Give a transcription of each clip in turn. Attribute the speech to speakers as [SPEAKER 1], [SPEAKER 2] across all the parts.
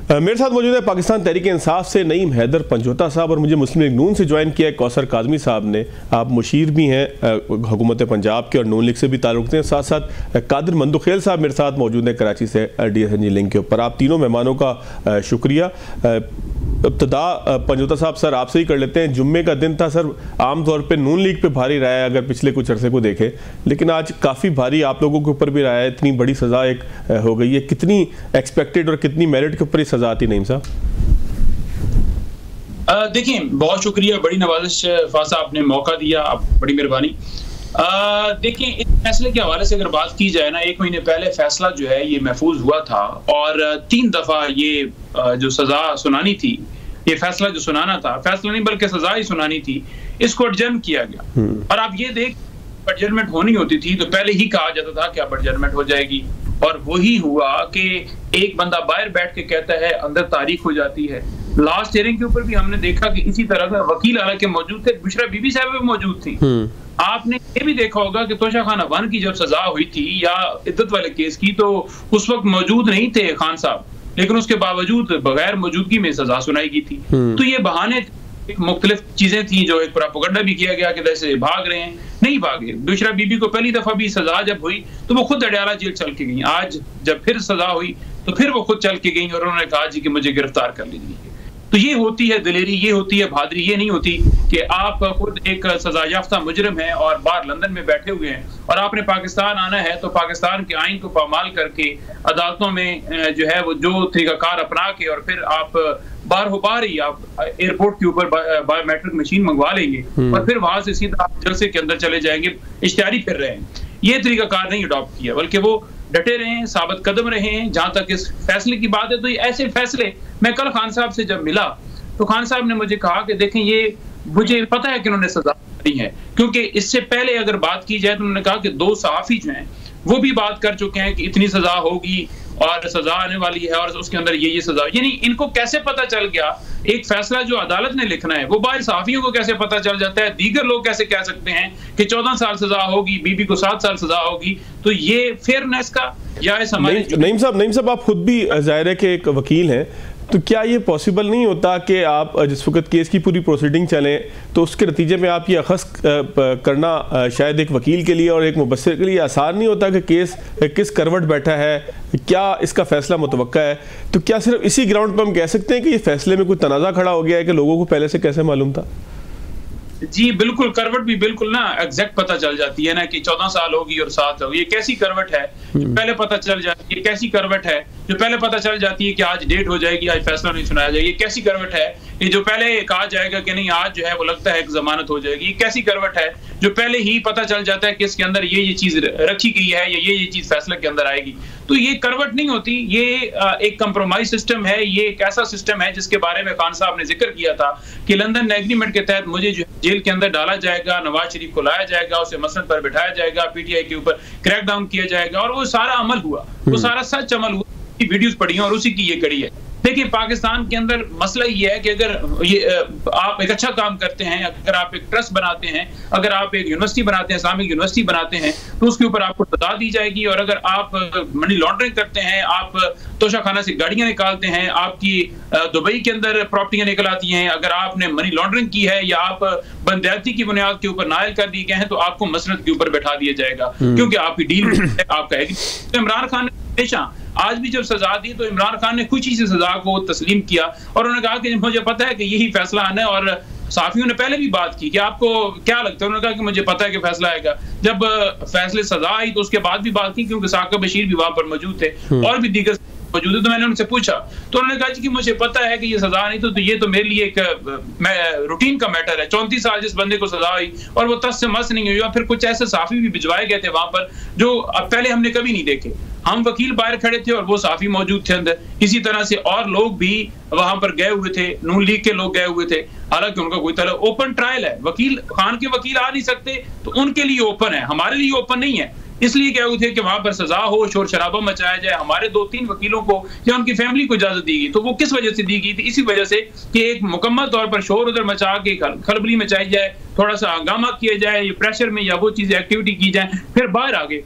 [SPEAKER 1] मेरे साथ मौजूद है पाकिस्तान तहरीक इंसाफ से नईम हैदर पंजोता साहब और मुझे मुस्लिम लीग नून से ज्वाइन किया है कौसर काजमी साहब ने। आप मुशीर भी हैं हुकूमत पंजाब के और नून लीग से भी ताल्लुक़ हैं। साथ साथ कादिर मंदुखेल साहब मेरे साथ मौजूद हैं कराची से DSNG लिंक के ऊपर। आप तीनों मेहमानों का शुक्रिया। इब्तिदा पंजोता साहब सर आपसे ही कर लेते हैं। जुम्मे का दिन था सर, आमतौर पे नून लीग पे भारी रहा है अगर पिछले कुछ अरसे को देखें, लेकिन आज काफ़ी भारी आप लोगों के ऊपर भी रहा है। इतनी बड़ी सज़ा एक हो गई है, कितनी एक्सपेक्टेड और कितनी मेरिट के ऊपर ये सज़ा आती नईम साहब?
[SPEAKER 2] देखिए, बहुत शुक्रिया, बड़ी नवाजिश फासा आपने मौका दिया, आप बड़ी मेहरबानी। देखिए, इस फैसले के हवाले से अगर बात की जाए ना, 1 महीने पहले फैसला जो है ये महफूज हुआ था और 3 दफ़ा ये जो सज़ा सुनानी थी, ये फैसला जो सुनाना था, फैसला नहीं बल्कि सज़ा ही सुनानी थी, इसको एडजर्न किया गया। और आप ये देख, एडजर्नमेंट होनी होती थी तो पहले ही कहा जाता था कि अब एडजर्नमेंट हो जाएगी, और वही हुआ कि एक बंदा बाहर बैठ के कहता है, अंदर तारीख हो जाती है। लास्ट हियरिंग के ऊपर भी हमने देखा कि इसी तरह का वकील हालांकि मौजूद थे, बुशरा बीबी साहब भी मौजूद थी। आपने ये भी देखा होगा कि तोशा खाना 1 की जब सजा हुई थी या इद्दत वाले केस की, तो उस वक्त मौजूद नहीं थे खान साहब, लेकिन उसके बावजूद बगैर मौजूदगी में सजा सुनाई गई थी। तो ये बहाने मुख्तलिफ चीजें थी, जो एक प्रोपेगेंडा भी किया गया कि जैसे भाग रहे हैं, नहीं भागे। बुशरा बीबी को पहली दफा भी सजा जब हुई तो वो खुद अडयाला जेल चल के गई। आज जब फिर सजा हुई तो फिर वो खुद चल के गई और उन्होंने कहा जी कि मुझे गिरफ्तार कर लीजिए। तो ये होती है दिलेरी, ये होती है बहादुरी। ये नहीं होती कि आप खुद एक सजा याफ्ता मुजरिम हैं और बाहर लंदन में बैठे हुए हैं और आपने पाकिस्तान आना है तो पाकिस्तान के आइन को पामाल करके अदालतों में जो है वो जो तरीकाकार अपना के और फिर आप बार ही आप एयरपोर्ट के ऊपर बायोमेट्रिक मशीन मंगवा लेंगे और फिर वहां से सीधा आप जलसे के अंदर चले जाएंगे, इश्तिहारी फिर रहे हैं। ये तरीकाकार नहीं अडॉप्ट किया, बल्कि वो डटे रहे हैं, साबित कदम रहे हैं। जहां तक इस फैसले की बात है तो ये ऐसे फैसले, मैं कल खान साहब से जब मिला तो खान साहब ने मुझे कहा कि देखें, ये मुझे पता है कि उन्होंने सजा दी है, क्योंकि इससे पहले अगर बात की जाए तो उन्होंने कहा कि 2 सहाफी जो हैं वो भी बात कर चुके हैं कि इतनी सजा होगी और सजा आने वाली है और उसके अंदर ये सजा। यानी इनको कैसे पता चल गया? एक फैसला जो अदालत ने लिखना है वो बाहर सहाफियों को कैसे पता चल जाता है? दीगर लोग कैसे कह सकते हैं कि 14 साल सजा होगी, बीबी को 7 साल सजा होगी? तो ये फेयरनेस का या इस हमारे
[SPEAKER 1] नईम साहब आप खुद भी जाहिर है कि एक वकील हैं, तो क्या ये पॉसिबल नहीं होता कि आप जिस वक्त केस की पूरी प्रोसीडिंग चलें तो उसके नतीजे में आप ये अखज़ करना शायद एक वकील के लिए और एक मुबस्सिर के लिए आसान नहीं होता कि केस किस करवट बैठा है, क्या इसका फैसला मुतवक्का है? तो क्या सिर्फ इसी ग्राउंड पर हम कह सकते हैं कि ये फैसले में कोई तनाज़ा खड़ा हो गया है कि लोगों को पहले से कैसे मालूम था?
[SPEAKER 2] जी बिल्कुल, करवट भी बिल्कुल ना एग्जैक्ट पता चल जाती है ना कि 14 साल होगी और 7 होगी। ये कैसी करवट है जो पहले पता चल जाती है? कैसी करवट है जो पहले पता चल जाती है कि आज डेट हो जाएगी, आज फैसला नहीं सुनाया जाएगा? ये कैसी करवट है कि जो पहले कहा जाएगा कि नहीं आज जो है वो लगता है कि जमानत हो जाएगी? ये कैसी करवट है जो पहले ही पता चल जाता है कि इसके अंदर ये चीज रखी गई है या ये चीज फैसले के अंदर आएगी? तो ये करवट नहीं होती, ये एक कंप्रोमाइज सिस्टम है। ये एक ऐसा सिस्टम है जिसके बारे में खान साहब ने जिक्र किया था कि लंदन एग्रीमेंट के तहत मुझे जो जेल के अंदर डाला जाएगा, नवाज शरीफ को लाया जाएगा, उसे मसनद पर बिठाया जाएगा, PTI के ऊपर क्रैकडाउन किया जाएगा, और वो सारा अमल हुआ, वो सारा सच अमल हुआ। वीडियोस पढ़ी हैं और उसी की ये कड़ी है। देखिए, पाकिस्तान के अंदर मसला ये है कि अगर ये आप एक अच्छा काम करते हैं, अगर आप एक ट्रस्ट बनाते हैं, अगर आप एक यूनिवर्सिटी बनाते हैं, इस्लामिक यूनिवर्सिटी बनाते हैं, तो उसके ऊपर आपको सजा दी जाएगी। और अगर आप मनी लॉन्ड्रिंग करते हैं, आप तोशाखाना से गाड़ियां निकालते हैं, आपकी दुबई के अंदर प्रॉपर्टियां निकल आती हैं, अगर आपने मनी लॉन्ड्रिंग की है या आप बंदयाती की बुनियाद के ऊपर नायल कर दिए गए हैं, तो आपको मसनद के ऊपर बैठा दिया जाएगा, क्योंकि आपकी डील आपका है। इमरान खान ने हमेशा आज भी जब सजा दी तो इमरान खान ने खुशी से सजा को तस्लीम किया और उन्होंने कहा कि मुझे पता है कि यही फैसला आना है। और साफियों ने पहले भी बात की कि आपको क्या लगता है? उन्होंने कहा कि मुझे पता है कि फैसला आएगा। जब फैसले सजा आई तो उसके बाद भी बात की, क्योंकि साकिब बशीर भी वहां पर मौजूद थे और भी दीगर मौजूद है। तो मैंने उनसे पूछा तो उन्होंने कहा कि मुझे पता है कि ये सजा नहीं, तो ये तो मेरे लिए एक रूटीन का मैटर है। 34 साल जिस बंदे को सजा हुई और वो तस से मस नहीं हुई। और फिर कुछ ऐसे साफी भी भिजवाए गए थे वहां पर जो पहले हमने कभी नहीं देखे। हम वकील बाहर खड़े थे और वो साफी मौजूद थे अंदर। इसी तरह से और लोग भी वहां पर गए हुए थे, नून लीग के लोग गए हुए थे, हालांकि उनका कोई तरह ओपन ट्रायल है। वकील खान के वकील आ नहीं सकते तो उनके लिए ओपन है, हमारे लिए ओपन नहीं है। इसलिए क्या हुए थे कि वहां पर सजा हो, शोर शराबा मचाया जाए। हमारे 2-3 वकीलों को या उनकी फैमिली को इजाजत दी गई, तो वो किस वजह से दी गई थी? इसी वजह से कि एक मुकम्मल तौर पर शोर उधर मचा के खलबली मचाई जाए, थोड़ा सा हंगामा किया जाए, प्रेशर में या वो चीजें एक्टिविटी की जाए, फिर बाहर आ गए।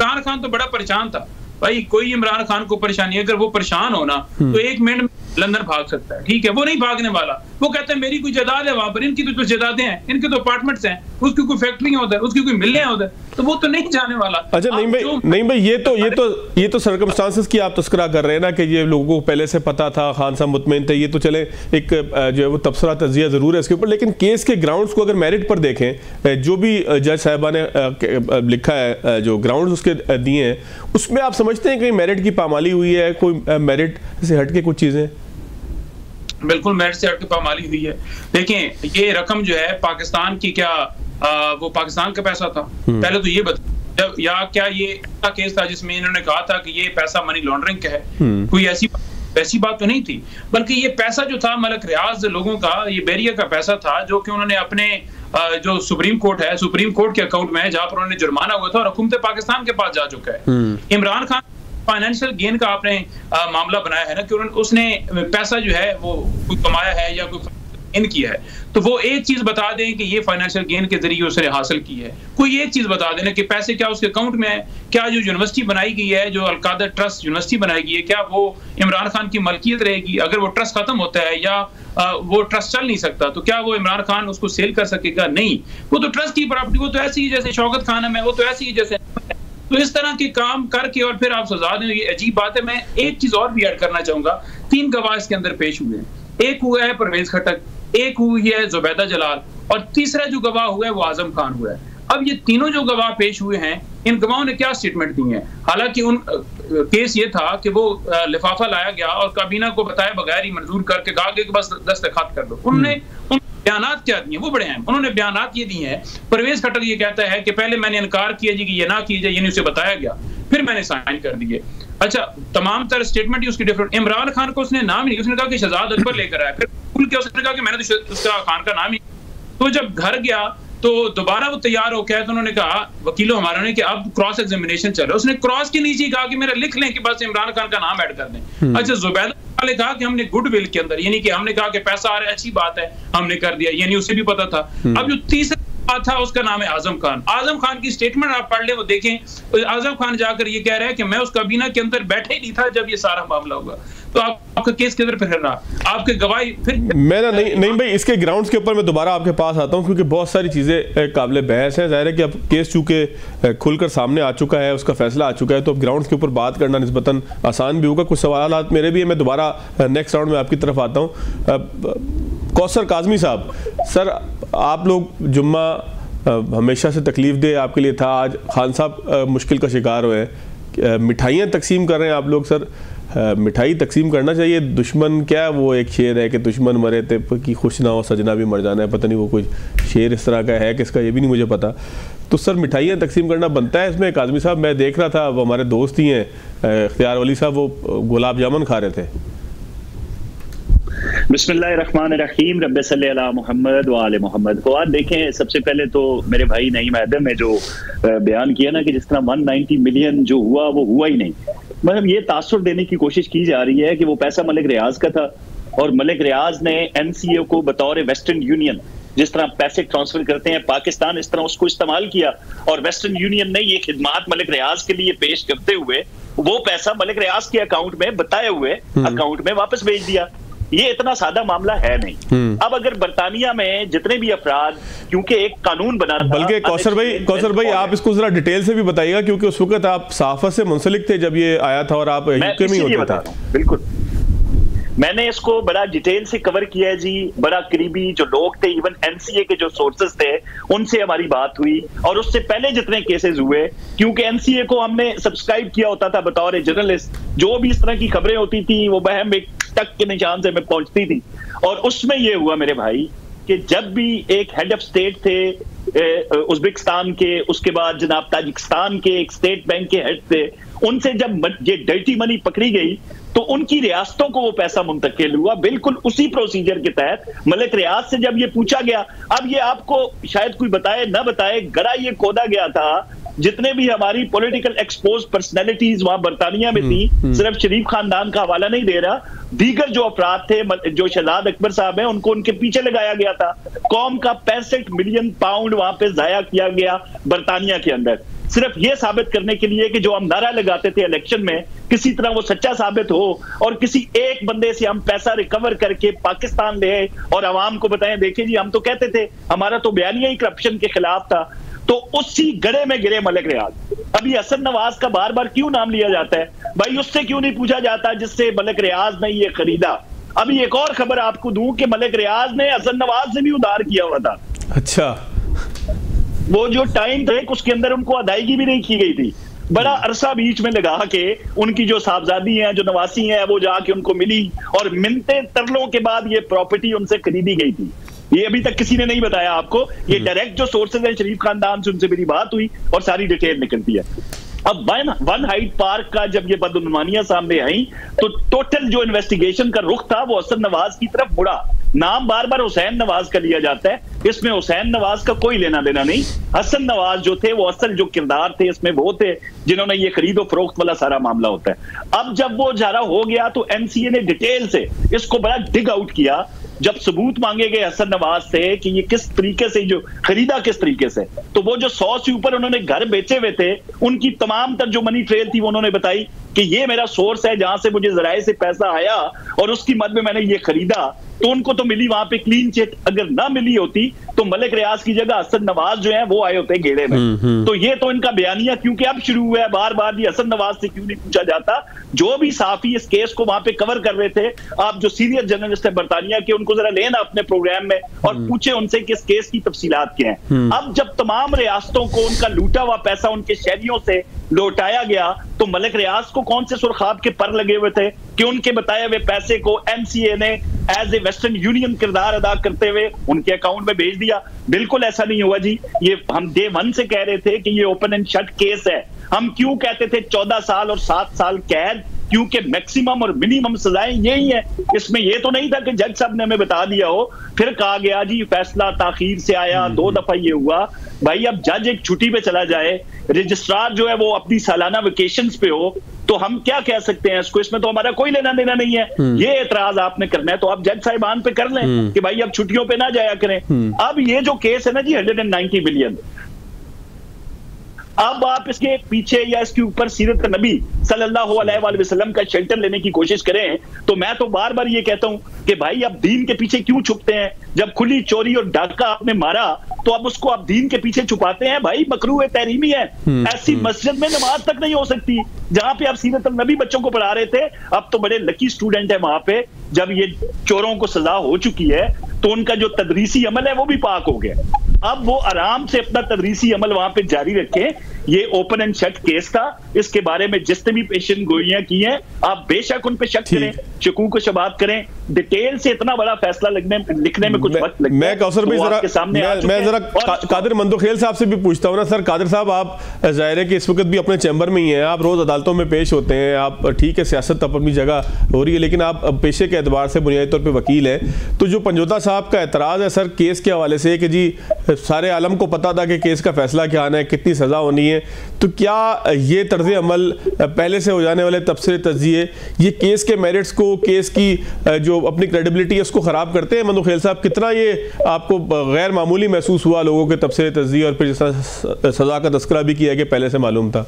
[SPEAKER 2] इमरान खान तो बड़ा परेशान था। भाई कोई इमरान खान को परेशानी है, अगर वो परेशान हो ना तो 1 मिनट में लंदन भाग सकता है, ठीक है, वो नहीं भागने वाला। वो कहता है मेरी कोई जायदाद है वहां पर, इनकी तो कुछ जायदादें हैं, इनके तो अपार्टमेंट्स हैं, उसकी कोई फैक्ट्री है उधर, उसकी कोई मिलें हैं उधर, तो वो तो नहीं जाने वाला।
[SPEAKER 1] अच्छा नहीं भाई ये तो सर्कमस्टांसेस की आप तस्करा कर रहे हैं ना कि ये लोगों को पहले से पता था, खान साहब मुतमईन थे, ये तो चले एक जो है वो तबसरा तजिया जरूर है इसके ऊपर, लेकिन केस के ग्राउंड्स को अगर मेरिट पर देखें, जो भी जज साहिबा ने लिखा है, जो ग्राउंड्स उसके दिए हैं, उसमें आप समझते हैं कहीं मेरिट की पामाली हुई है, कोई मेरिट से हटके कुछ चीजें?
[SPEAKER 2] बिल्कुल मेरिट से हटके पामाली हुई है। देखें ये रकम जो है पाकिस्तान की, क्या वो पाकिस्तान का पैसा था? पहले तो ये बता, या क्या ये ऐसा केस था जिसमें इन्होंने कहा था कि ये पैसा मनी लॉन्ड्रिंग का है? कोई ऐसी बात तो नहीं थी, बल्कि ये पैसा जो था मलिक रियाज लोगों का, ये बैरिया का पैसा था, जो कि उन्होंने अपने जो सुप्रीम कोर्ट है, सुप्रीम कोर्ट के अकाउंट में है, जहां पर उन्होंने जुर्माना हुआ था और हुकूमत पाकिस्तान के पास जा चुका है। इमरान खान फाइनेंशियल गेन का आपने मामला बनाया है ना कि उसने पैसा जो है वो कोई कमाया है या कोई गेन किया है, तो वो एक चीज बता दें कि ये फाइनेंशियल गेन के जरिए उसने हासिल की है। कोई एक चीज बता देना कि पैसे क्या उसके अकाउंट में है, क्या जो यूनिवर्सिटी बनाई गई है, जो अलकादर ट्रस्ट यूनिवर्सिटी बनाई गई है, क्या वो इमरान खान की मलकियत रहेगी? अगर वो ट्रस्ट खत्म होता है या वो ट्रस्ट चल नहीं सकता, तो क्या वो इमरान खान उसको सेल कर सकेगा? नहीं, वो तो ट्रस्ट की प्रॉपर्टी, वो तो ऐसी ही जैसे शौकत खानम है, वो तो ऐसी ही जैसे। तो इस तरह के काम करके और फिर आप सजा दें, ये अजीब बात है। मैं एक चीज और भी ऐड करना चाहूंगा, 3 गवाह इसके अंदर पेश हुए हैं। एक हुआ है परवेज खटक, एक हुई है जुबैदा जलाल, और तीसरा जो गवाह हुआ है वो आजम खान हुआ है। अब ये तीनों जो गवाह पेश हुए हैं, इन गवाहों ने क्या स्टेटमेंट दी है? हालांकि उन केस ये था कि वो लिफाफा लाया गया और काबीना को बताया बगैर ही मंजूर करके कहा कि बस दस्तखत कर दो। उन्होंने बयानात क्या दिए? वो बड़े हैं। उन्होंने बयानात ये दिए हैं, परवेज खटक ये कहता है कि पहले मैंने इनकार किया जी कि ये ना कीजिए, ये नहीं उसे बताया गया, फिर मैंने साइन कर दिए। अच्छा, तमाम तरह स्टेटमेंट ही उसकी डिफरेंट। इमरान खान को उसने नाम नहीं, उसने कहा कि शहजाद अकबर लेकर आया, फिर भूल के उसने कहा कि मैंने तो उसका खान का नाम ही। तो जब घर गया तो दोबारा वो तैयार हो गया, तो उन्होंने कहा वकीलों हमारे ने कि अब क्रॉस एग्जामिनेशन चल रहा है। उसने क्रॉस के नीचे कहा कि मेरा लिख लें कि बस इमरान खान का नाम ऐड कर दें। अच्छा, जुबैदा ने कहा कि हमने गुडविल के अंदर, यानी कि हमने कहा कि पैसा आ रहा है, अच्छी बात है, हमने कर दिया, यानी उसे भी पता था। अब जो तीसरा था उसका नाम है आजम खान। आजम खान की स्टेटमेंट आप पढ़ ले, वो देखें, आजम खान जाकर ये कह रहा है कि मैं उस काबीना के अंदर बैठे ही नहीं था जब ये सारा मामला हुआ। तो आपका केस किधर फिर रहा? आपके गवाही फिर
[SPEAKER 1] मैं नहीं भाई, इसके ग्राउंड्स के ऊपर मैं दोबारा आपके पास आता हूं, क्योंकि बहुत सारी चीजें काबिल बहस हैं। जाहिर है कि अब केस चूंकि खुलकर सामने आ चुका है, उसका फैसला आ चुका है, तो अब ग्राउंड्स के ऊपर बात करना निस्बतन आसान भी होगा। कुछ सवाल मेरे भी है, मैं दोबारा नेक्स्ट राउंड में आपकी तरफ आता हूँ। कौसर काज़मी साहब, सर आप लोग जुम्मा हमेशा से तकलीफ दे आपके लिए था, आज खान साहब मुश्किल का शिकार हुए हैं, मिठाइयाँ तकसीम कर रहे हैं आप लोग। सर मिठाई तकसीम करना चाहिए, दुश्मन क्या, वो एक शेर है कि दुश्मन मरे थे कि खुश ना हो सजना भी मर जाना है, पता नहीं वो कोई शेर इस तरह का है किसका, ये भी नहीं मुझे पता। तो सर मिठाइयाँ तकसीम करना बनता है इसमें? काज़मी साहब मैं देख रहा था, वो हमारे दोस्त ही हैं इख्तियार वली साहब, वो गुलाब जामुन खा रहे थे।
[SPEAKER 3] बिस्मिल्लाहिर्रहमानिर्रहीम, रब्बे सल्ली अला मुहम्मद व आले मुहम्मद। फवाद देखें, सबसे पहले तो मेरे भाई नईम आदम ने जो बयान किया ना कि जिस तरह 190 मिलियन जो हुआ वो हुआ ही नहीं, मतलब ये तासुर देने की कोशिश की जा रही है कि वो पैसा मलिक रियाज का था और मलिक रियाज ने एनसीए को बतौर वेस्टर्न यूनियन जिस तरह पैसे ट्रांसफर करते हैं पाकिस्तान, इस तरह उसको इस्तेमाल किया और वेस्टर्न यूनियन ने ये खिदमात मलिक रियाज के लिए पेश करते हुए वो पैसा मलिक रियाज के अकाउंट में बताए हुए अकाउंट में वापस भेज दिया। ये इतना सादा मामला है नहीं। अब अगर बरतानिया में जितने भी अफराद, क्योंकि एक कानून बना था,
[SPEAKER 1] बल्कि कौसर भाई आप इसको जरा डिटेल से भी बताइएगा, क्योंकि उस वक्त आप सहाफत से मुंसलिक थे जब ये आया था और आप यूके में ही होते थे।
[SPEAKER 3] बिल्कुल, मैंने इसको बड़ा डिटेल से कवर किया है जी। बड़ा करीबी जो लोग थे, इवन एनसीए के जो सोर्सेज थे, उनसे हमारी बात हुई और उससे पहले जितने केसेस हुए, क्योंकि एनसीए को हमने सब्सक्राइब किया होता था बतौर जर्नलिस्ट, जो भी इस तरह की खबरें होती थी वो बहम एक टक के निशान से में पहुंचती थी। और उसमें ये हुआ मेरे भाई कि जब भी एक हेड ऑफ स्टेट थे उज्बेकिस्तान के, उसके बाद जनाब ताजिकिस्तान के एक स्टेट बैंक के हेड थे, उनसे जब ये डर्टी मनी पकड़ी गई तो उनकी रियासतों को वो पैसा मुंतकिल हुआ, बिल्कुल उसी प्रोसीजर के तहत। मलिक रियाज से जब ये पूछा गया, अब ये आपको शायद कोई बताए ना बताए, गड़ा ये खोदा गया था, जितने भी हमारी पॉलिटिकल एक्सपोज पर्सनैलिटीज वहां बरतानिया में थी, सिर्फ शरीफ खानदान का हवाला नहीं दे रहा, दीगर जो अफराद थे, जो शहजाद अकबर साहब हैं, उनको उनके पीछे लगाया गया था। कौम का 65 मिलियन पाउंड वहां पे जाया किया गया बरतानिया के अंदर। सिर्फ ये साबित करने के लिए कि जो हम नारा लगाते थे इलेक्शन में किसी तरह वो सच्चा साबित हो और किसी एक बंदे से हम पैसा रिकवर करके पाकिस्तान ले और आवाम को बताएं, देखिए जी हम तो कहते थे, हमारा तो बयानिया ही करप्शन के खिलाफ था। तो उसी गड़े में गिरे मलिक रियाज। अभी हसन नवाज का बार बार क्यों नाम लिया जाता है? भाई उससे क्यों नहीं पूछा जाता जिससे मलिक रियाज ने ये खरीदा? अभी एक और खबर आपको दूं कि मलिक रियाज ने हसन नवाज से भी उधार किया हुआ था।
[SPEAKER 1] अच्छा,
[SPEAKER 3] वो जो टाइम थे उसके अंदर उनको अदायगी भी नहीं की गई थी। बड़ा अरसा बीच में लगा के उनकी जो साहबजादी हैं, जो नवासी हैं, वो जाके उनको मिली और मिलते तरलों के बाद ये प्रॉपर्टी उनसे खरीदी गई थी। ये अभी तक किसी ने नहीं बताया आपको। ये डायरेक्ट जो सोर्सेज हैं शरीफ खानदान से, उनसे मेरी बात हुई और सारी डिटेल निकलती है। अब वन हाइट पार्क का जब ये बदनुमानियां सामने आई तो टोटल जो इन्वेस्टिगेशन का रुख था वो हसन नवाज की तरफ मुड़ा। नाम बार बार हुसैन नवाज का लिया जाता है, इसमें हुसैन नवाज का कोई लेना देना नहीं। हसन नवाज जो थे वो असल जो किरदार थे इसमें वो थे जिन्होंने ये खरीदो फरोख्त वाला सारा मामला होता है। अब जब वो जारा हो गया तो एनसीए ने डिटेल से इसको बड़ा डिग आउट किया। जब सबूत मांगे गए हसन नवाज से कि ये किस तरीके से जो खरीदा किस तरीके से, तो वो जो 100 से ऊपर उन्होंने घर बेचे हुए थे उनकी तमाम तर जो मनी ट्रेल थी वो उन्होंने बताई कि ये मेरा सोर्स है जहां से मुझे जराए से पैसा आया और उसकी मद में मैंने ये खरीदा। तो उनको तो मिली वहां पे क्लीन चिट, अगर ना मिली होती तो मलिक रियाज की जगह हसन नवाज जो है वो आए होते घेरे में। तो ये तो इनका बयानिया क्योंकि अब शुरू हुआ है, बार बार ये हसन नवाज से क्यों नहीं पूछा जाता? जो भी साफी इस केस को वहां पे कवर कर रहे थे, आप जो सीनियर जर्नलिस्ट है बरतानिया के, उनको जरा लेना अपने प्रोग्राम में और पूछे उनसे कि इस केस की तफसीलात क्या है। अब जब तमाम रियासतों को उनका लूटा हुआ पैसा उनके शहरियों से लौटाया गया तो मलिक रियाज को कौन से सुरखाब के पर लगे हुए थे कि उनके बताए हुए पैसे को एनसीए ने एज ए वेस्टर्न यूनियन किरदार अदा करते हुए उनके अकाउंट में भेज दिया? बिल्कुल ऐसा नहीं हुआ जी। ये हम डे 1 से कह रहे थे कि ये ओपन एंड शट केस है। हम क्यों कहते थे 14 साल और 7 साल कैद? क्योंकि मैक्सिमम और मिनिमम सजाएं यही है। इसमें यह तो नहीं था कि जज साहब ने हमें बता दिया हो फिर कहा गया जी फैसला ताखीर से आया, 2 दफा ये हुआ। भाई अब जज एक छुट्टी पे चला जाए, रजिस्ट्रार जो है वो अपनी सालाना वेकेशंस पे हो, तो हम क्या कह सकते हैं इसको? इसमें तो हमारा कोई लेना देना नहीं है। ये एतराज आपने करना है तो आप जज साहिबान पे कर लें कि भाई अब छुट्टियों पे ना जाया करें। अब ये जो केस है ना जी 190 बिलियन, अब आप इसके पीछे या इसके ऊपर सीरत नबी सल्लल्लाहु अलैहि वसल्लम का शेल्टर लेने की कोशिश करें तो मैं तो बार बार ये कहता हूं कि भाई अब दीन के पीछे क्यों छुपते हैं? जब खुली चोरी और डाका आपने मारा तो अब उसको आप दीन के पीछे छुपाते हैं। भाई मकरूह तहरीमी है, ऐसी मस्जिद में नमाज तक नहीं हो सकती जहां पे आप सीरत नबी बच्चों को पढ़ा रहे थे। अब तो बड़े लकी स्टूडेंट है वहां पे, जब ये चोरों को सजा हो चुकी है तो उनका जो तदरीसी अमल है वो भी पाक हो गया। अब वो आराम से अपना तदरीसी अमल वहां पे जारी रखें। ये ओपन एंड शट केस था, इसके बारे में जिसने भी पेशन गोइयां की हैं आप बेशक उन पे शक करें, शकूक को शबात करें। डिटेल से इतना बड़ा फैसला लिखने में कुछ वक्त लगता है।
[SPEAKER 1] मैं कौसर भाई मैं जरा कादिर मंदोखेल साहब से भी पूछता हूँ ना। सर कादिर साहब, आप जाहिर है कि इस वक्त भी अपने चैम्बर में ही हैं, आप रोज अदालतों में पेश होते हैं, आप ठीक है सियासत अपनी जगह हो रही है लेकिन आप पेशे के एतबार से बुनियादी तौर पर वकील हैं। तो जो पंजोता साहब का एतराज़ है सर केस के हवाले से कि जी सारे आलम को पता था कि केस का फैसला क्या आना है, कितनी सजा होनी है, तो क्या ये तर्ज अमल पहले से हो जाने वाले तबसरे तज्जिए ये केस के मेरिट्स को, केस की जो अपनी क्रेडिबिलिटी है उसको ख़राब करते हैं? मंदोखेल साहब, कितना ये आपको गैर मामूली महसूस हुआ लोगों के तबसरे तज्जिए और फिर जैसा सज़ा का तस्करा भी किया कि पहले से मालूम था?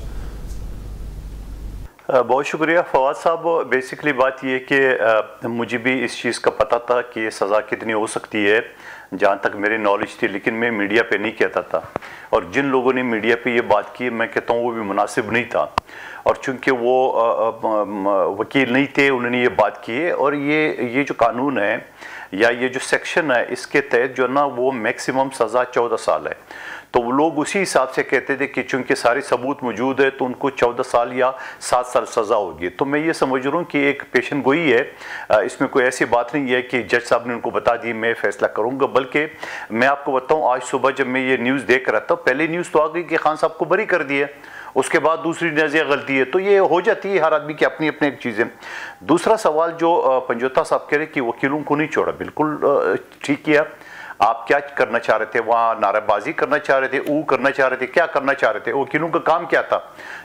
[SPEAKER 4] बहुत शुक्रिया फवाद साहब। बेसिकली बात यह कि मुझे भी इस चीज़ का पता था कि सज़ा कितनी हो सकती है, जहाँ तक मेरी नॉलेज थी, लेकिन मैं मीडिया पे नहीं कहता था। और जिन लोगों ने मीडिया पे ये बात की मैं कहता हूँ वो भी मुनासिब नहीं था, और चूँकि वो वकील नहीं थे उन्होंने ये बात की है। और ये जो कानून है या ये जो सेक्शन है इसके तहत जो ना वो मैक्सिमम सज़ा 14 साल है। तो वो लोग उसी हिसाब से कहते थे कि चूंकि सारे सबूत मौजूद है तो उनको 14 साल या 7 साल सज़ा होगी। तो मैं ये समझ रहा हूँ कि एक पेशन गोई है, इसमें कोई ऐसी बात नहीं है कि जज साहब ने उनको बता दी मैं फैसला करूँगा। बल्कि मैं आपको बताऊँ, आज सुबह जब मैं ये न्यूज़ देख रहा था, पहले न्यूज़ तो आ गई कि खान साहब को बरी कर दिया, उसके बाद दूसरी नज़र गलती है, तो ये हो जाती है हर आदमी की अपनी अपनी एक चीज़ें। दूसरा सवाल जो पंजोता साहब कह रहे कि वकीलों को नहीं छोड़ा, बिल्कुल ठीक किया। आप क्या करना चाह रहे थे? वहाँ नारेबाजी करना चाह रहे थे, करना चाह रहे थे, क्या करना चाह रहे थे? वकीलों का काम क्या था?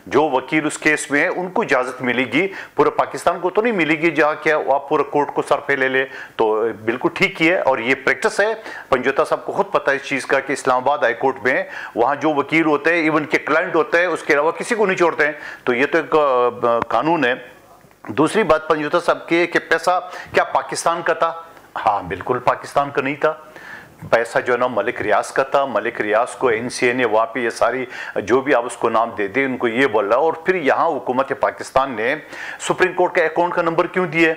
[SPEAKER 4] जो वकील उस केस में उनको इजाज़त मिलेगी, पूरे पाकिस्तान को तो नहीं मिलेगी जहाँ क्या आप पूरे कोर्ट को सर पे ले ले। तो बिल्कुल ठीक ही है, और ये प्रैक्टिस है। पंजोता साहब को खुद पता है इस चीज़ का कि इस्लामाबाद हाई कोर्ट में वहाँ जो वकील होते हैं, इवन के क्लाइंट होते हैं, उसके अलावा किसी को नहीं छोड़ते हैं। तो ये तो एक कानून है। दूसरी बात पंजोता साहब की कि पैसा क्या पाकिस्तान का था? हाँ, बिल्कुल पाकिस्तान का नहीं था। पैसा जो है ना मलिक रियाज का था। मलिक रियाज को एनसीए ने वहाँ पे ये सारी जो भी आप उसको नाम दे दे उनको ये बोला। और फिर यहाँ हुकूमत पाकिस्तान ने सुप्रीम कोर्ट का अकाउंट का नंबर क्यों दिए?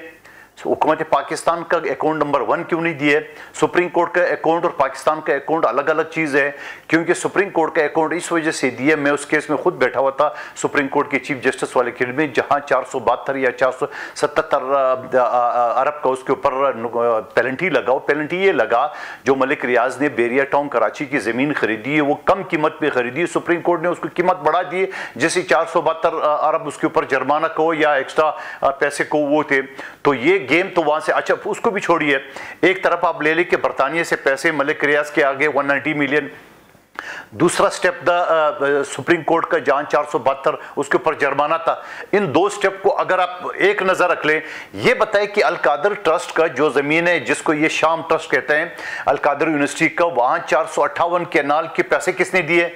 [SPEAKER 4] हुकूमत पाकिस्तान का अकाउंट नंबर 1 क्यों नहीं दिए? सुप्रीम कोर्ट का अकाउंट और पाकिस्तान का अकाउंट अलग अलग चीज़ है। क्योंकि सुप्रीम कोर्ट का अकाउंट इस वजह से दिए, मैं उस केस में खुद बैठा हुआ था सुप्रीम कोर्ट के चीफ जस्टिस वाले केस में, जहां 472 या 477 अरब का उसके ऊपर पेनल्टी लगा। वो पेनल्टी ये लगा, जो मलिक रियाज ने बेरिया टाउन कराची की ज़मीन खरीदी है वो कम कीमत पे खरीदी है, सुप्रीम कोर्ट ने उसकी कीमत बढ़ा दी है, जैसे 472 अरब उसके ऊपर जुर्माना को या एक्स्ट्रा पैसे को वो थे। तो ये गेम तो वहां से, अच्छा उसको भी छोड़िए, एक तरफ आप ले लें कि बरतानिया से पैसे मलिक रियाज के आगे 190 मिलियन, दूसरा स्टेप सुप्रीम कोर्ट का जहां 472 उसके ऊपर जुर्माना था। इन दो स्टेप को अगर आप एक नजर रख लें, ये बताए कि अलकादर ट्रस्ट का जो जमीन है जिसको ये शाम ट्रस्ट कहते हैं, अलकादर यूनिवर्सिटी का, वहां 458 कैनाल के पैसे किसने दिए?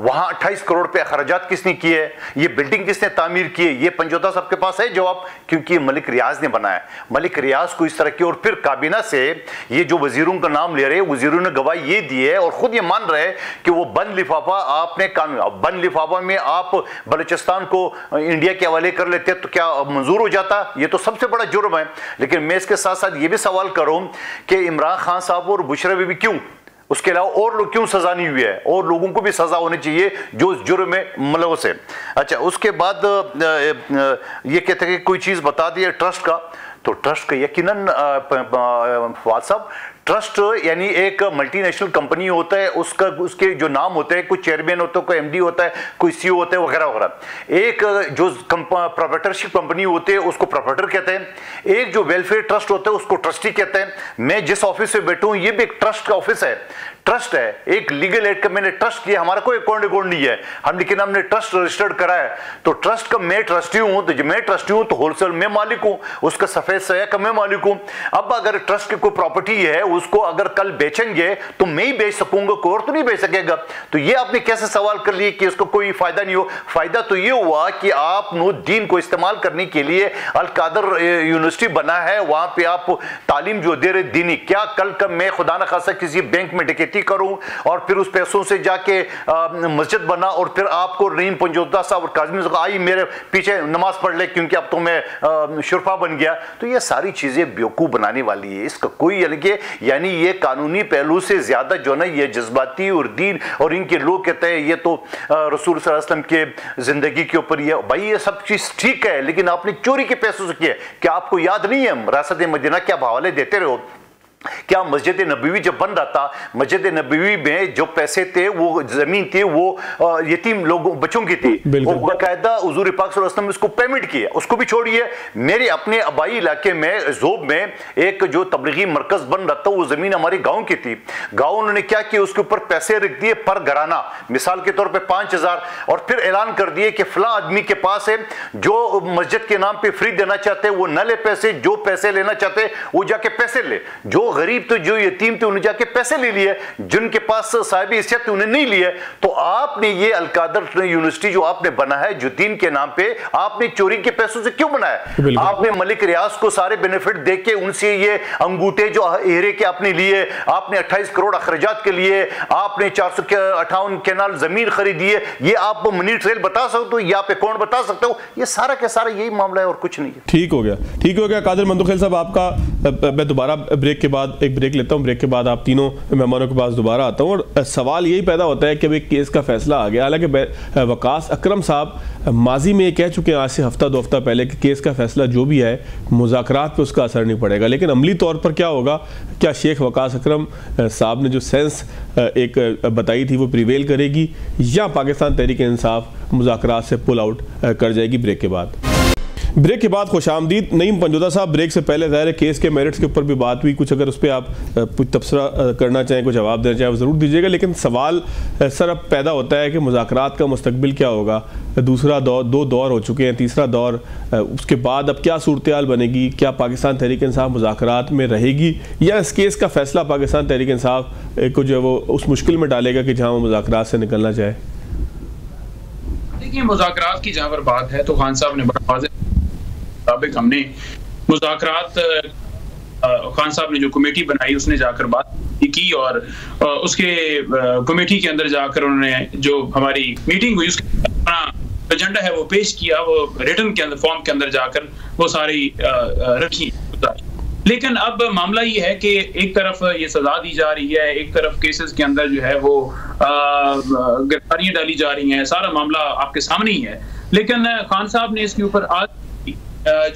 [SPEAKER 4] वहां 28 करोड़ पे अखराजात किसने किए? ये बिल्डिंग किसने तामीर की है? ये पंजोता साहब के पास है जवाब, क्योंकि मलिक रियाज ने बनाया। मलिक रियाज को इस तरह की, और फिर काबीना से ये जो वजीरों का नाम ले रहे हैं, वजीरों ने गवाही ये दी है और खुद ये मान रहे हैं कि वो बंद लिफाफा आपने काम, बंद लिफाफा में आप बलूचिस्तान को इंडिया के हवाले कर लेते तो क्या मंजूर हो जाता? ये तो सबसे बड़ा जुर्म है। लेकिन मैं इसके साथ साथ ये भी सवाल करूं कि इमरान खान साहब और बुशरा बीबी क्यों, उसके अलावा और लोग क्यों सजा नहीं हुई है? और लोगों को भी सजा होनी चाहिए जो जुर्म में मुलव्वस है। अच्छा, उसके बाद ये कहते हैं कि कोई चीज़ बता दी ट्रस्ट का, तो ट्रस्ट का यकीनन फवाद साहब, ट्रस्ट यानी एक मल्टीनेशनल कंपनी होता है, उसका उसके जो नाम होते हैं, कोई चेयरमैन होता है, कोई एमडी होता है, कोई सीईओ होता है, वगैरह वगैरह। एक जो प्रोप्राइटरशिप कंपनी होती है उसको प्रोप्राइटर कहते हैं, एक जो वेलफेयर ट्रस्ट होता है उसको ट्रस्टी कहते हैं। मैं जिस ऑफिस में बैठूं ये भी एक ट्रस्ट का ऑफिस है, ट्रस्ट है, एक लीगल एड का मैंने ट्रस्ट किया, हमारा कोई अकाउंट नहीं है हम, लेकिन हमने ट्रस्ट रजिस्टर्ड करा है। तो ट्रस्ट का मैं ट्रस्टी हूं, तो मैं ट्रस्टी हूं तो होलसेल में मालिक हूं, उसका सफेद सया का मैं मालिक हूं। अब अगर ट्रस्ट की कोई प्रॉपर्टी है उसको अगर कल बेचेंगे तो मैं ही बेच सकूंगा, कोई और तो नहीं बेच सकेगा। तो ये आपने कैसे सवाल कर लिए कि उसको कोई फायदा नहीं हो? फायदा तो ये हुआ कि आप दीन को इस्तेमाल करने के लिए अलकादर यूनिवर्सिटी बना है, वहां पे आप तालीम जो दे रहे दीनी, क्या कल का मैं खुदा न खासा किसी बैंक में डकैती करूं और फिर उस पैसों से जाके मस्जिद बना और फिर आपको रहीम पंजोता साहब और काज़मी साहब आई मेरे पीछे नमाज पढ़ ले क्योंकि अब तो मैं शुरफा बन गया? तो ये सारी चीजें बेवकूफ बनाने वाली है, इसका कोई यानी ये कानूनी पहलू से ज्यादा जो ना ये जज्बाती और दीन, और इनके लोग कहते हैं ये तो रसूल सल्लल्लाहु अलैहि वसल्लम के जिंदगी के ऊपर ये, भाई ये सब चीज ठीक है, लेकिन आपने चोरी के पैसों से किया। क्या आपको याद नहीं है रासत मदीना के आप हवाले देते रहो? क्या मस्जिद नबवी जब बन रहा था, मस्जिद नबवी में जो पैसे थे, वो जमीन थी, वो यतीम लोगों बच्चों की थी, वो बाकायदा हुजूर पाक सल्लल्लाहु अलैहि वसल्लम इसको पेमेंट किया। उसको भी छोड़िए, मेरे अपने आबाई इलाके में जोब में एक जो तबलीगी मरकज बन रहा था, वो जमीन हमारे गांव की थी। गांव उन्होंने क्या किया, उसके ऊपर पैसे रख दिए पर घराना, मिसाल के तौर पर 5000, और फिर ऐलान कर दिए कि फला आदमी के पास है जो मस्जिद के नाम पे फ्री देना चाहते हैं वो न ले पैसे, जो पैसे लेना चाहते हैं वो जाके पैसे ले। जो गरीब तो जो यतीम थे उन्हें जाके पैसे ले लिए, जिनके पास साहिब हैसियत थे उन्हें नहीं लिए। तो आपने ये अलकादर यूनिवर्सिटी जो आपने बना है जो दीन के नाम पे, आपने चोरी के पैसों से क्यों बनाया? आपने मलिक रियाज को सारे बेनिफिट देके उनसे ये अंगूठे जो हेरे के आपने लिए, आपने 28 करोड़ अखराजात के लिए आपने 458 कैनाल जमीन खरीदी है, ये आप मनी ट्रेल बता सकते हो या आप अकाउंट बता सकते हो? ये सारा के सारा यही मामला है और कुछ नहीं है।
[SPEAKER 1] ठीक हो गया, ठीक हो गया। कादिर मंदुखेल साहब, आपका मैं दोबारा ब्रेक के बाद एक ब्रेक लेता हूं, ब्रेक के बाद आप तीनों मेहमानों के पास दोबारा आता हूं। और सवाल यही पैदा होता है कि अभी केस का फैसला आ गया, हालांकि वकास अकरम साहब माजी में ये कह चुके हैं आज से हफ्ता 2 हफ्ता पहले कि केस का फैसला जो भी है मुज़ाकरात पे उसका असर नहीं पड़ेगा, लेकिन अमली तौर पर क्या होगा? क्या शेख वकास अकरम साहब ने जो सेंस एक बताई थी वो प्रिवेल करेगी या पाकिस्तान तहरीक इंसाफ मुज़ाकरात से पुल आउट कर जाएगी? ब्रेक के बाद ब्रेक के बाद खुशामदीद। नईम पंजोता साहब, ब्रेक से पहले ज़ाहिर केस के मेरिट्स के ऊपर भी बात हुई, कुछ अगर उस पर आप कुछ तबसरा करना चाहें, कुछ जवाब देना चाहें, ज़रूर दीजिएगा। लेकिन सवाल सर अब पैदा होता है कि मुज़ाकरात का मुस्तकबिल क्या होगा। दूसरा दौर, 2 दौर हो चुके हैं, तीसरा दौर, उसके बाद अब क्या सूरत हाल बनेगी? क्या पाकिस्तान तहरीक इंसाफ मुज़ाकरात में रहेगी या इस केस का फैसला पाकिस्तान तहरीक इंसाफ को जो है वो उस मुश्किल में डालेगा कि जहाँ वो मुज़ाकरात से निकलना चाहे?
[SPEAKER 2] देखिए, मुज़ाकरात की जहाँ पर बात है तो खान साहब ने बड़ा वाज़ेह मुताबिक हमने मुज़ाकरात, खान साहब ने जो कमेटी बनाई उसने जाकर बात की और उसके कमेटी के अंदर जाकर उन्होंने जो हमारी मीटिंग हुई उसके अपना एजेंडा है वो पेश किया, वो रिटर्न के अंदर फॉर्म के अंदर जाकर वो सारी रखी। लेकिन अब मामला ये है कि एक तरफ ये सजा दी जा रही है, एक तरफ केसेस के अंदर जो है वो गिरफ्तारियां डाली जा रही हैं, सारा मामला आपके सामने ही है। लेकिन खान साहब ने इसके ऊपर आज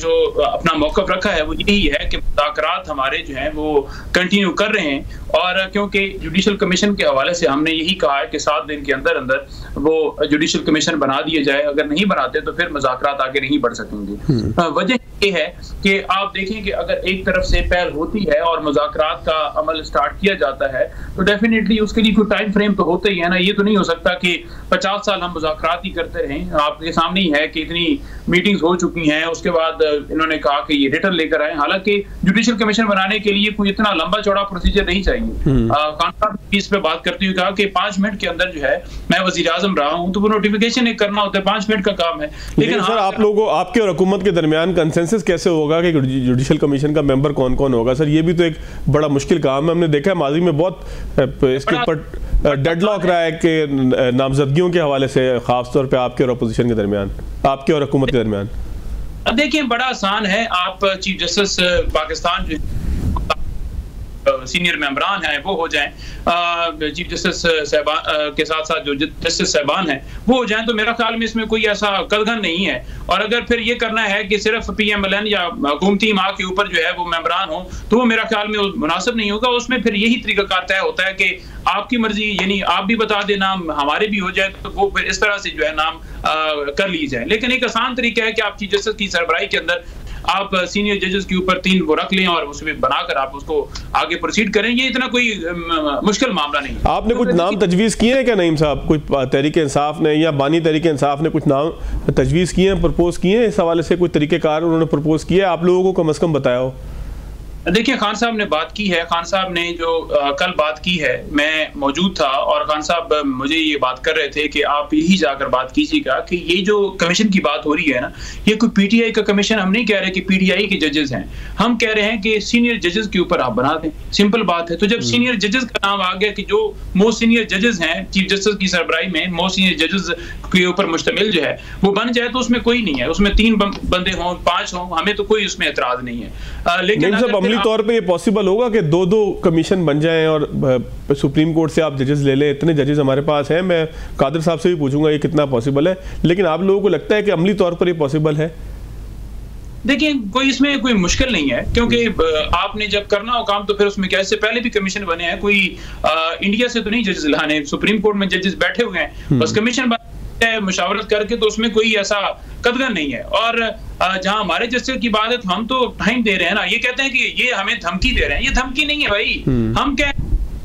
[SPEAKER 2] जो अपना मौक़िफ़ रखा है वो यही है कि मुज़ाकरात हमारे जो हैं वो कंटिन्यू कर रहे हैं। और क्योंकि जुडिशल कमीशन के हवाले से हमने यही कहा है कि 7 दिन के अंदर अंदर वो जुडिशल कमीशन बना दिए जाए, अगर नहीं बनाते तो फिर मुज़ाकरात आगे नहीं बढ़ सकेंगे। वजह ये है कि आप देखें कि अगर एक तरफ से पहल होती है और मुज़ाकरात का अमल स्टार्ट किया जाता है तो डेफिनेटली उसके लिए कोई टाइम फ्रेम तो होता ही है ना। ये तो नहीं हो सकता कि 50 साल हम मुज़ाकरात ही करते रहें। आपके सामने ही है कि इतनी मीटिंग्स हो चुकी हैं, उसके बाद इन्होंने कहा कि ये रिटर्न लेकर आए। हालांकि जुडिशल कमीशन बनाने के लिए कोई इतना लंबा चौड़ा प्रोसीजर नहीं चाहिए। खान साहब ने इस पे बात करते हुए कहा कि 5 मिनट के अंदर जो है, मैं वज़ीर आज़म रहा हूं तो वो नोटिफिकेशन एक करना होता है, 5 मिनट का काम है।
[SPEAKER 1] लेकिन सर आप लोगों, आपके और हुकूमत के दरमियान कंसेंसस कैसे होगा कि जुडिशल कमीशन का मेंबर कौन कौन होगा? सर ये भी तो एक बड़ा मुश्किल काम है। हमने देखा है माजी में बहुत इसके ऊपर डेडलॉक रहा है कि नामजदगियों के हवाले से, खासतौर पर आपके और अपोजिशन के दरमियान, आपके और हुकूमत के दरमियान।
[SPEAKER 2] अब देखिए, बड़ा आसान है, आप चीफ जस्टिस पाकिस्तान जो सीनियर मेंबरान हैं वो हो जाएं, चीफ जस्टिस साहबान के साथ साथ जो जस्टिस साहबान हैं वो हो जाएं, तो मेरा ख्याल में इसमें कोई ऐसा कलघन नहीं है। और अगर फिर ये करना है कि सिर्फ PMLN या हुकूमती माह के ऊपर जो है वो मेंबरान हो तो वो मेरा ख्याल में मुनासिब नहीं होगा। उसमें फिर यही तरीकाकार तय होता है कि आपकी मर्जी, यानी आप भी बता दें नाम, हमारे भी हो जाए, तो वो फिर इस तरह से जो है नाम कर ली जाए। लेकिन एक आसान तरीका है कि आप चीफ जस्टिस की सरबराही के अंदर आप सीनियर जजेस के ऊपर 3 वो रख लें और उसमें बनाकर आप उसको आगे प्रोसीड करें। ये इतना कोई मुश्किल मामला नहीं।
[SPEAKER 1] आपने कुछ नाम तजवीज़ किए हैं क्या नईम साहब? कुछ तहरीक इंसाफ ने या बानी तहरीक इंसाफ ने कुछ नाम तजवीज़ किए हैं, प्रपोज किए हैं? इस हवाले से कोई तरीक़ेकार उन्होंने प्रपोज किया, आप लोगों को कम अज़ कम बताया हो?
[SPEAKER 2] देखिए, खान साहब ने बात की है, खान साहब ने जो कल बात की है, मैं मौजूद था और खान साहब मुझे ये बात कर रहे थे कि आप यही जाकर बात कीजिएगा कि ये जो कमीशन की बात हो रही है ना, ये कोई PTI का कमीशन हम नहीं कह रहे कि PTI के जजेस हैं, हम कह रहे हैं कि सीनियर जजेस के ऊपर आप बना दें। सिंपल बात है। तो जब सीनियर जजेस का नाम आ गया कि जो मोस्ट सीनियर जजेस हैं चीफ जस्टिस की सरबराही में, मोस्ट सीनियर जजेस के ऊपर मुश्तमिल जो है वो बन जाए तो उसमें कोई नहीं है, उसमें 3 बंदे हों, 5 हों, हमें तो कोई उसमें एतराज नहीं है। लेकिन
[SPEAKER 1] तौर पे ये पॉसिबल होगा कि 2-2 कमीशन बन जाएं और सुप्रीम कोर्ट से आप जजेस ले लें? इतने जजेस हमारे पास हैं, मैं कादिर साहब से भी पूछूंगा ये कितना पॉसिबल है, लेकिन आप लोगों को लगता है कि अमली तौर पर ये पॉसिबल है?
[SPEAKER 2] देखिए, कोई इसमें कोई मुश्किल नहीं है, क्योंकि आपने जब करना हो काम तो फिर उसमें क्या, इससे पहले भी कमीशन बने हैं, कोई इंडिया से तो नहीं जजेस लाने, सुप्रीम कोर्ट में जजेस बैठे हुए हैं, बस कमीशन मुशावरत करके, तो उसमें कोई ऐसा कदगन नहीं है। और जहां हमारे जस्टिस की बात है तो हम तो टाइम दे रहे हैं ना। ये कहते हैं कि ये हमें धमकी दे रहे हैं, ये धमकी नहीं है भाई। हम क्या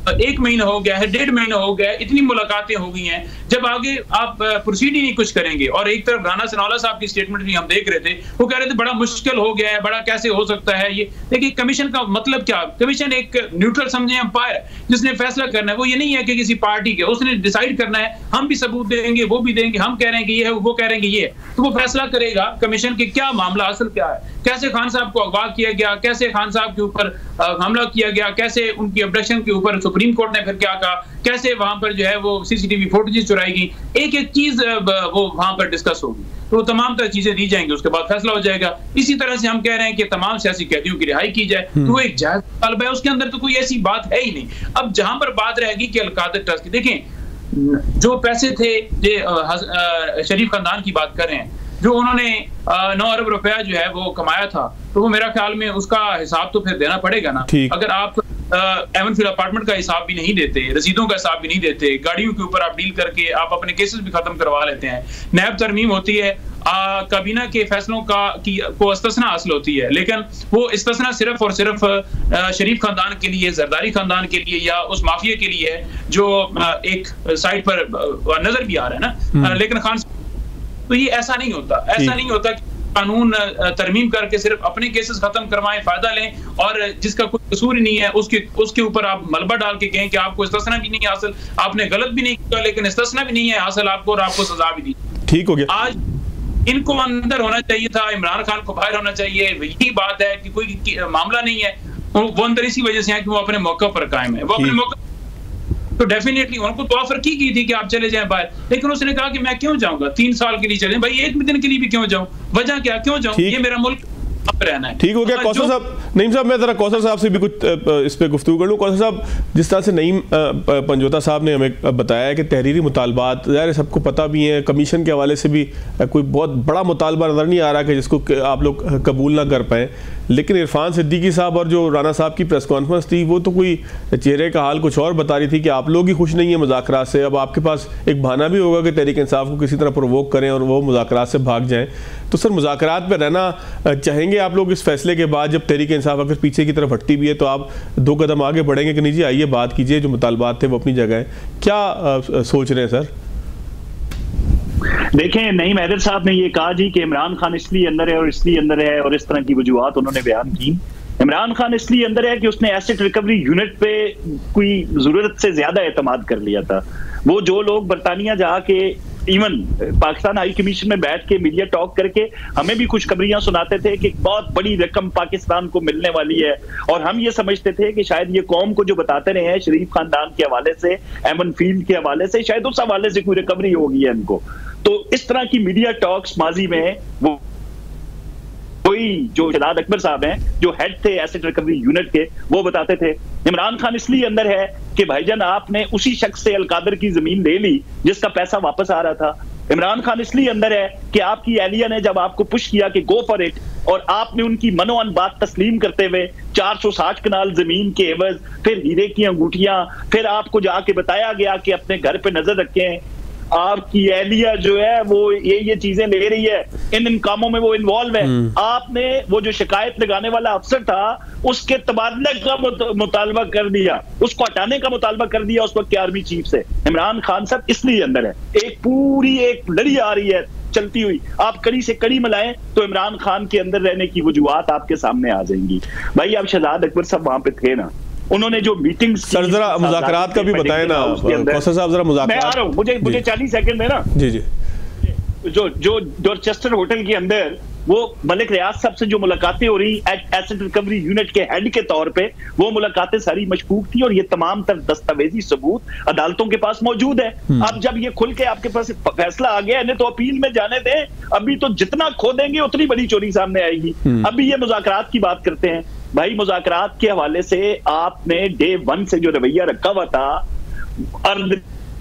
[SPEAKER 2] 1 महीना हो गया है, 1.5 महीना हो गया है, इतनी मुलाकातें हो गई हैं, जब आगे आप प्रोसीड ही नहीं कुछ करेंगे। और एक तरफ राना सनाउल्लाह साहब की स्टेटमेंट भी हम देख रहे थे, वो कह रहे थे बड़ा मुश्किल हो गया है, बड़ा कैसे हो सकता है ये। देखिए, कमीशन का मतलब क्या, कमीशन एक न्यूट्रल समझे अंपायर है जिसने फैसला करना है। वो ये नहीं है कि किसी पार्टी के, उसने डिसाइड करना है, हम भी सबूत देंगे, वो भी देंगे, हम कह रहे हैं कि ये है, वो कह रहे हैं कि ये है, तो वो फैसला करेगा कमीशन के क्या मामला असल क्या है, कैसे खान साहब को अगवा किया गया, कैसे खान साहब के ऊपर हमला किया गया, कैसे उनकी अब्डक्शन के ऊपर सुप्रीम कोर्ट ने फिर क्या कहा, कैसे वहां पर जो है वो CCTV फुटेज चुराई गई, एक एक चीज वो वहां पर डिस्कस होगी, तो तमाम तरह चीजें दी जाएंगी, उसके बाद फैसला हो जाएगा। इसी तरह से हम कह रहे हैं कि तमाम सियासी कैदियों की रिहाई की जाए, तो वो एक जायज तलब है, उसके अंदर तो कोई ऐसी बात है ही नहीं। अब जहां पर बात रहेगी कि अल-कादिर ट्रस्ट की, देखें जो पैसे थे, शरीफ खानदान की बात कर रहे हैं, जो उन्होंने 9 अरब रुपया जो है वो कमाया था, तो वो मेरा ख्याल में उसका हिसाब तो फिर देना पड़ेगा ना। अगर आप एवनफील्ड अपार्टमेंट का हिसाब भी नहीं देते, रसीदों का हिसाब भी नहीं देते, गाड़ियों के ऊपर आप डील करके आप अपने केसेस भी खत्म करवा लेते हैं, नैब तरमीम होती है, काबीना के फैसलों को इस्तिस्ना हासिल होती है, लेकिन वो इस्तिस्ना सिर्फ और सिर्फ शरीफ खानदान के लिए, जरदारी खानदान के लिए या उस माफिया के लिए है जो एक साइड पर नजर भी आ रहा है ना। लेकिन खान, तो ये ऐसा नहीं होता, ऐसा नहीं होता कि कानून तरमीम करके सिर्फ अपने केसेस खत्म करवाएं, फायदा लें, और जिसका कोई कसूर ही नहीं है उसके ऊपर आप मलबा डाल के कहें कि आपको इस्तिस्ना भी नहीं हासिल, आपने गलत भी नहीं किया लेकिन इस्तिस्ना भी नहीं है हासिल आपको, और आपको सजा भी दी।
[SPEAKER 1] ठीक हो गया।
[SPEAKER 2] आज इनको अंदर होना चाहिए था, इमरान खान को बाहर होना चाहिए। यही बात है कि कोई मामला नहीं है, वो अंदर इसी वजह से है कि वो अपने मौके पर कायम है, वो अपने मौके, तो डेफिनेटली उनको तो ऑफर की गई थी कि आप चले जाएं बाहर, लेकिन उसने कहा कि मैं क्यों जाऊंगा, 3 साल के लिए चले भाई, 1 दिन के लिए भी क्यों जाऊं, वजह क्या, क्यों जाऊं, ये मेरा मुल्क रहना है।
[SPEAKER 1] ठीक हो गया। कौसर साहब, नईम साहब, मैं जरा कौसर साहब से भी कुछ इस पे गुफ्तगू कर लूं। कौसर साहब, जिस तरह से नईम पंजोता साहब ने हमें बताया है कि तहरीरी मुतालबात ज़ाहिर सबको पता भी है, कमीशन के हवाले से भी कोई बहुत बड़ा मुतालबा नज़र नहीं आ रहा कि जिसको आप लोग कबूल ना कर पाएँ, लेकिन इरफान सिद्दीकी साहब और जो राना साहब की प्रेस कॉन्फ्रेंस थी वो तो कोई चेहरे का हाल कुछ और बता रही थी कि आप लोग ही खुश नहीं है मुज़ाकरात से। अब आपके पास एक बहाना भी होगा कि तहरीक इंसाफ को किसी तरह प्रोवोक करें और वो मुज़ाकरात से भाग जाएं। तो सर, मुज़ाकरात पर रहना चाहेंगे आप लोग इस फैसले के बाद, जब तहरीक इंसाफ अगर पीछे की तरफ हटती भी है तो आप 2 कदम आगे बढ़ेंगे कि नहीं जी आइए बात कीजिए, जो मुतालबात थे वो अपनी जगह है, क्या सोच रहे हैं सर?
[SPEAKER 3] देखें, नईम हैदर साहब ने ये कहा जी कि इमरान खान इसलिए अंदर है और इसलिए अंदर है, और इस तरह की वजूहात उन्होंने बयान की। इमरान खान इसलिए अंदर है कि उसने एसेट रिकवरी यूनिट पे कोई जरूरत से ज्यादा एतमाद कर लिया था। वो जो लोग बरतानिया जाके इवन पाकिस्तान हाई कमीशन में बैठ के मीडिया टॉक करके हमें भी खुशखबरियां सुनाते थे कि बहुत बड़ी रकम पाकिस्तान को मिलने वाली है, और हम ये समझते थे कि शायद ये कौम को जो बताते रहे हैं शरीफ खानदान के हवाले से, एमन फील्ड के हवाले से, शायद उस हवाले से कोई रिकवरी होगी है इनको। तो इस तरह की मीडिया टॉक्स माजी में वो कोई जो शहजाद अकबर साहब हैं, जो हेड थे एसेट रिकवरी यूनिट के, वो बताते थे इमरान खान इसलिए अंदर है कि भाईजान आपने उसी शख्स से अलकादर की जमीन ले ली जिसका पैसा वापस आ रहा था। इमरान खान इसलिए अंदर है कि आपकी एहलिया ने जब आपको पुश किया कि गो फॉर इट, और आपने उनकी मनोअन बात तस्लीम करते हुए 460 कनाल जमीन के एवज, फिर हीरे की अंगूठियां, फिर आपको जाके बताया गया कि अपने घर पे नजर रखें, आपकी एहलिया जो है वो ये चीजें ले रही है, इन कामों में वो इन्वॉल्व है। आपने वो जो शिकायत लगाने वाला अफसर था उसके तबादले का मुतालबा कर दिया, उसको हटाने का मुतालबा कर दिया उस वक्त के आर्मी चीफ से। इमरान खान साहब इसलिए अंदर है। एक पूरी एक लड़ी आ रही है चलती हुई, आप कड़ी से कड़ी मिलाएं तो इमरान खान के अंदर रहने की वजूहात आपके सामने आ जाएंगी। भाई आप शहजाद अकबर साहब वहां पे थे ना, उन्होंने जो मीटिंग्स,
[SPEAKER 1] सर जरा मुज़ाकरात का भी बताएं ना कौसर साहब, जरा मुज़ाकरात।
[SPEAKER 3] मैं आ रहा हूं, मुझे 40 सेकंड है ना
[SPEAKER 1] जी जी।
[SPEAKER 3] जो डॉर्चेस्टर होटल के अंदर वो मलिक रियाज साहब से जो मुलाकातें हो रही एसेट रिकवरी यूनिट के हेड के तौर पे, वो मुलाकातें सारी मशकूक थी, और ये तमाम तर दस्तावेजी सबूत अदालतों के पास मौजूद है। अब जब ये खुल के आपके पास फैसला आ गया, इन्हें तो अपील में जाने दें, अभी तो जितना खोदेंगे उतनी बड़ी चोरी सामने आएगी। अभी ये मुज़ाकरात की बात करते हैं। भाई मुज़ाकरात के हवाले से आपने डे 1 से जो रवैया रखा हुआ था,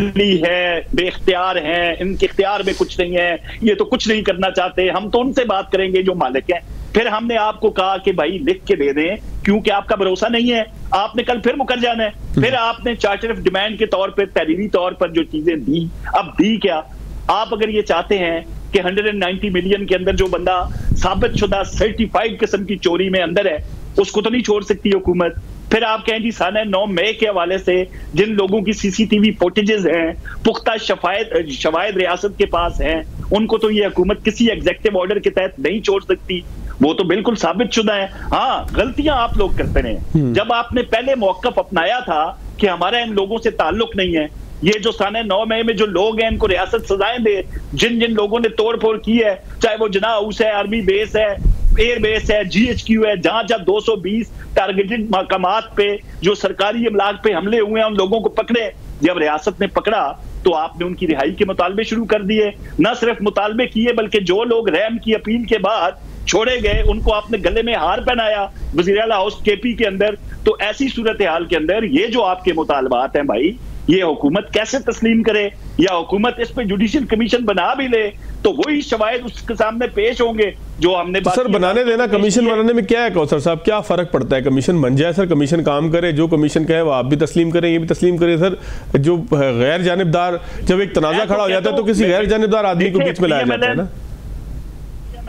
[SPEAKER 3] है, बेख्तियार हैं, इनके इख्तियार में कुछ नहीं है, ये तो कुछ नहीं करना चाहते, हम तो उनसे बात करेंगे जो मालिक हैं। फिर हमने आपको कहा कि भाई लिख के दे दें, क्योंकि आपका भरोसा नहीं है, आपने कल फिर मुकर जाना है। फिर आपने चार्टर ऑफ डिमांड के तौर पर, तहरीरी तौर पर जो चीजें दी, अब दी क्या? आप अगर ये चाहते हैं कि 190 मिलियन के अंदर जो बंदा साबित शुदा सर्टिफाइड किस्म की चोरी में अंदर है, उसको तो नहीं छोड़ सकती हुकूमत। फिर आप कहें जी साने 9 मई के हवाले से जिन लोगों की सीसीटीवी फुटेजेस हैं, पुख्ता शवायद रियासत के पास हैं, उनको तो ये हुकूमत किसी एग्जेक्टिव ऑर्डर के तहत नहीं छोड़ सकती, वो तो बिल्कुल साबित शुदा है। हाँ, गलतियां आप लोग करते रहे। जब आपने पहले मौक़िफ़ अपनाया था कि हमारा इन लोगों से ताल्लुक नहीं है, ये जो साने 9 मई में जो लोग हैं इनको रियासत सजाएं दे, जिन जिन लोगों ने तोड़ फोड़ की है, चाहे वो जना हाउस है, आर्मी बेस है, एयर बेस है, GHQ है, जहां जब 220 टारगेटेड मकामात पे जो सरकारी इमलाक पे हमले हुए हैं, उन लोगों को पकड़े। जब रियासत ने पकड़ा तो आपने उनकी रिहाई के मुतालबे शुरू कर दिए। न सिर्फ मुतालबे किए, बल्कि जो लोग रहम की अपील के बाद छोड़े गए उनको आपने गले में हार पहनाया वज़ीर आला हाउस KP के अंदर। तो ऐसी सूरत हाल के अंदर ये जो आपके मुतालबात हैं भाई, ये हुकूमत कैसे तस्लीम करे? या हुकूमत इस पे जुडिशियल कमीशन बना भी ले तो वही शवायद उसके सामने पेश होंगे जो हमने बात।
[SPEAKER 1] सर बनाने देना, कमीशन बनाने में क्या है कौसर साहब, क्या फर्क पड़ता है? कमीशन बन जाए सर, कमीशन काम करे, जो कमीशन कहे वो आप भी तस्लीम करें, ये भी तस्लीम करें। सर जो गैर जानिबदार, जब एक तनाजा खड़ा हो जाता है तो किसी गैर जानिबदार आदमी को बीच में लाया जाता है ना।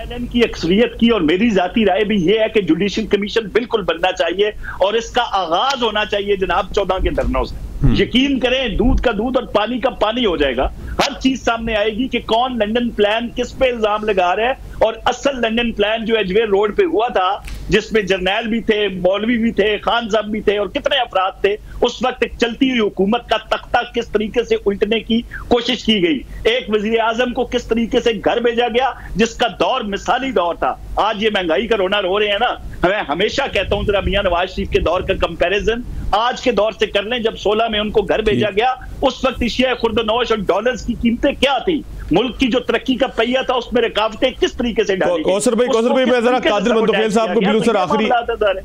[SPEAKER 3] पैनल की अक्सरियत की और मेरी जाती राय भी ये है कि जुडिशियल कमीशन बिल्कुल बनना चाहिए और इसका आगाज होना चाहिए जनाब 14 के धरनों से। यकीन करें, दूध का दूध और पानी का पानी हो जाएगा। हर चीज सामने आएगी कि कौन लंदन प्लान किस पे इल्जाम लगा रहा है, और असल लंदन प्लान जो एजवेयर रोड पे हुआ था, जिसमें जर्नैल भी थे, मौलवी भी थे, खान साहब भी थे और कितने अफराद थे, उस वक्त एक चलती हुई हुकूमत का तख्ता किस तरीके से उल्टने की कोशिश की गई, एक वजीर आजम को किस तरीके से घर भेजा गया जिसका दौर मिसाली दौर था। आज ये महंगाई का रोना रो रहे हैं ना, मैं हमेशा कहता हूं जरा मियां नवाज शरीफ के दौर का कंपैरिजन आज के दौर से कर लें। जब 16 में उनको घर भेजा गया, उस वक्त एशिया खुर्दनोश और डॉलर्स की कीमतें क्या थी, मुल्क की जो तरक्की का पहिया था उसमें रुकावटें किस तरीके से डाली।
[SPEAKER 1] कौसर भाई मैं जरा कादिर मंदोखेल साहब को मिलूं सर,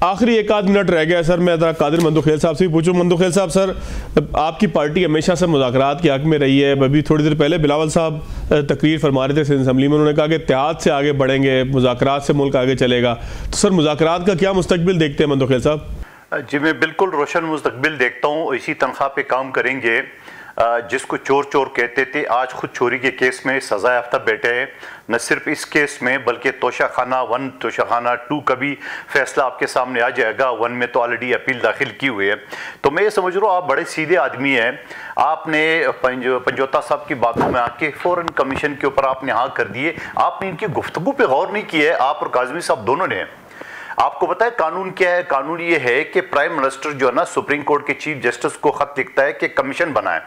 [SPEAKER 1] आखिरी एक आध मिनट रह गया सर, मैं जरा कादिर मंदोखेल साहब से पूछूं। मंदोखेल साहब सर, आपकी पार्टी हमेशा से मुज़ाकरात के हक में रही है। अभी थोड़ी देर पहले बिलावल साहब तकरीर फरमा रहे थे सिंध असेंबली में, उन्होंने कहा कि इत्तेहाद से आगे बढ़ेंगे, मुज़ाकरात से मुल्क आगे चलेगा। तो सर मुज़ाकरात का क्या मुस्तकबिल देखते हैं मंदोखेल साहब?
[SPEAKER 4] जी मैं बिल्कुल रोशन मुस्तकबिल देखता हूँ। इसी तनख्वाह पे काम करेंगे। जिसको चोर चोर कहते थे, आज खुद चोरी के केस में सजा याफ्ता बैठे हैं। न सिर्फ इस केस में बल्कि तोशाखाना 1 तोशाखाना 2 का भी फैसला आपके सामने आ जाएगा। 1 में तो ऑलरेडी अपील दाखिल की हुई है। तो मैं ये समझ रहा हूँ आप बड़े सीधे आदमी हैं। आपने पंजोता साहब की बातों में आके फौरन कमीशन के ऊपर आपने हाँ कर दिए। आपने इनकी गुफ्तगू पे गौर नहीं किया है, आप और काज़मी साहब दोनों ने। आपको पता है कानून क्या है? कानून ये है कि प्राइम मिनिस्टर जो है ना, सुप्रीम कोर्ट के चीफ जस्टिस को खत लिखता है कि कमीशन बनाए,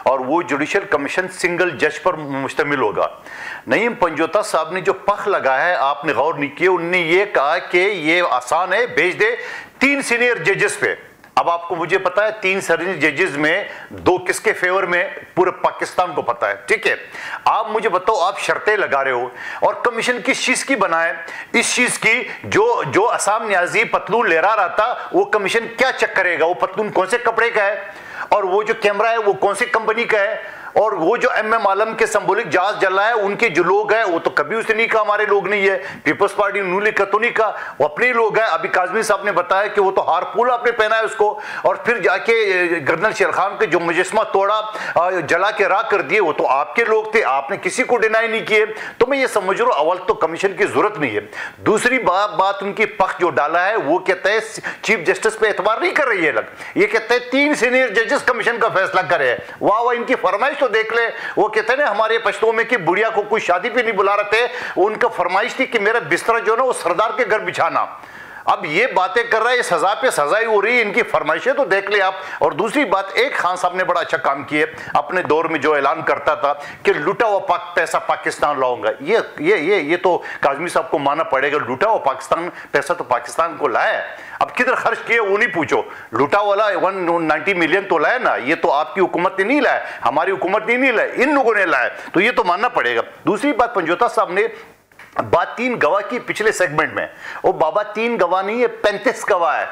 [SPEAKER 4] और वो जुडिशियल कमीशन सिंगल जज पर मुश्तमिल होगा। नईम पंजोता साहब ने जो पख लगाया है, आपने गौर नहीं किया। उनने ये कहा कि ये आसान है, भेज दे 3 सीनियर जजेस पे। अब आपको मुझे पता है 3 सीनियर जजेस में 2 किसके फेवर में, पूरे पाकिस्तान को पता है। ठीक है, आप मुझे बताओ, आप शर्तें लगा रहे हो और कमीशन किस चीज की बनाए? इस चीज की जो असम न्याजी पतलून लहरा रहा था, वो कमीशन क्या चेक करेगा? वो पतलून कौन से कपड़े का है, और वो जो कैमरा है वो कौन सी कंपनी का है, और वो जो MM आलम के सिंबॉलिक जहाज जला है, उनके जो लोग हैं, वो तो कभी उसने नहीं कहा हमारे लोग नहीं है, पीपल्स पार्टी ने लिखा तो नहीं कहा, वो अपने लोग हैं। अभी काज़मी साहब ने बताया कि वो तो हारपूल आपने पहना है उसको, और फिर जाके गर्नल शेर खान के जो मुजस्मा तोड़ा, जला के राख कर दिए, वो तो आपके लोग थे, आपने किसी को डिनाई नहीं किए। तो मैं ये समझ रहा हूँ अव्वल तो कमीशन की जरूरत नहीं है। दूसरी बात उनकी पक्ष जो डाला है, वो कहता है चीफ जस्टिस पे एतबार नहीं कर रही है। ये कहते हैं 3 सीनियर जजेस कमीशन का फैसला करे। वाह वाह, इनकी फरमाइश तो देख ले। वो कहते हैं ना हमारे पश्तो में कि बुढ़िया को कोई शादी पे नहीं बुला रहे थे, उनका फरमाइश थी कि मेरा बिस्तरा जो ना वो सरदार के घर बिछाना। अब ये बातें कर रहा है, सजा पे सजा ही हो रही है, इनकी फरमाइशें तो देख ले आप। और दूसरी बात, एक खान साहब ने बड़ा अच्छा काम किया अपने दौर में, जो ऐलान करता था कि लूटा हुआ पैसा पाकिस्तान लाऊंगा। ये तो काज़मी साहब को मानना पड़ेगा, लूटा हुआ पाकिस्तान पैसा तो पाकिस्तान को लाया है। अब किधर खर्च किया वो नहीं पूछो, लूटा वाला 190 मिलियन तो लाया ना, ये तो आपकी हुकूमत ने नहीं लाया, हमारी हुकूमत ने नहीं लाया, इन लोगों ने लाया। तो ये तो मानना पड़ेगा। दूसरी बात, पंजोता साहब ने बात 3 गवाह की पिछले सेगमेंट में, वो बाबा 3 गवाह नहीं है, 35 गवाह है।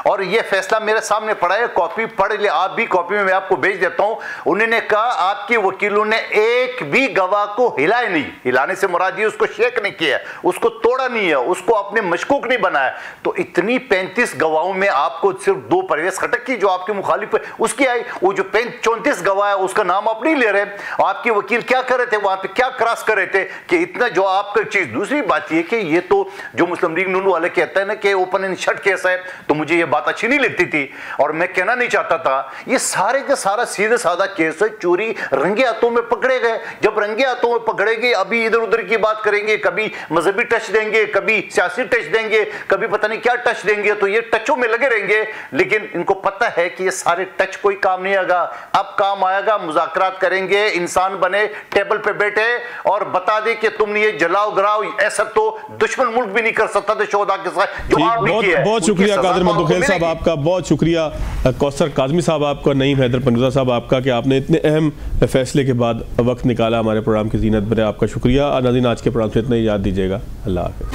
[SPEAKER 4] और ये फैसला मेरे सामने पड़ा है, कॉपी पढ़ ले आप भी, कॉपी में मैं आपको भेज देता हूं। उन्होंने कहा आपके वकीलों ने एक भी गवाह को हिलाए नहीं, हिलाने से मुराद ये उसको शेक नहीं किया, उसको तोड़ा नहीं है, उसको अपने मशकूक नहीं बनाया। तो इतनी 35 गवाहों में आपको सिर्फ 2 परवेज खटक की जो आपके मुखालिफ है उसकी आई, वो जो 34 गवाह है उसका नाम आप नहीं ले रहे। आपके वकील क्या कर रहे थे वहां पे, क्या क्रॉस कर रहे थे कि इतना जो आपका चीज। दूसरी बात ये कि ये तो जो मुस्लिम लीग नून वाले कहते हैं ना कि ओपन एंड शट केस है, तो मुझे बात अच्छी नहीं लगती थी और मैं कहना नहीं चाहता था। ये सारे का सारा सीधे साधा केस है, चोरी रंगे हाथों में पकड़े गए। जब रंगे हाथों में पकड़े गए, अभी इधर उधर की बात करेंगे, कभी मजहबी टच देंगे, कभी सियासी टच देंगे, कभी पता नहीं क्या टच देंगे, तो ये टचों में लगे रहेंगे। लेकिन इनको पता है कि ये सारे टच कोई काम नहीं आएगा। अब काम आएगा, मुज़ाकरात करेंगे, इंसान बने, टेबल पे बैठे और बता दे कि तुमने ये जलाओ गिराओ, ऐसा तो दुश्मन मुल्क भी नहीं कर सकता था शोधा के साथ जो आपने किया है।
[SPEAKER 1] बहुत शुक्रिया कादिर मंदोखेल साहब आपका, बहुत शुक्रिया कौसर काज़मी साहब आपका, नईम हैदर पंजोता साहब आपका कि आपने इतने अहम फैसले के बाद वक्त निकाला हमारे प्रोग्राम की ज़ीनत बने। आपका शुक्रिया। नाज़रीन, आज के प्रोग्राम से इतना ही याद दीजिएगा। अल्लाह हाफ़िज़।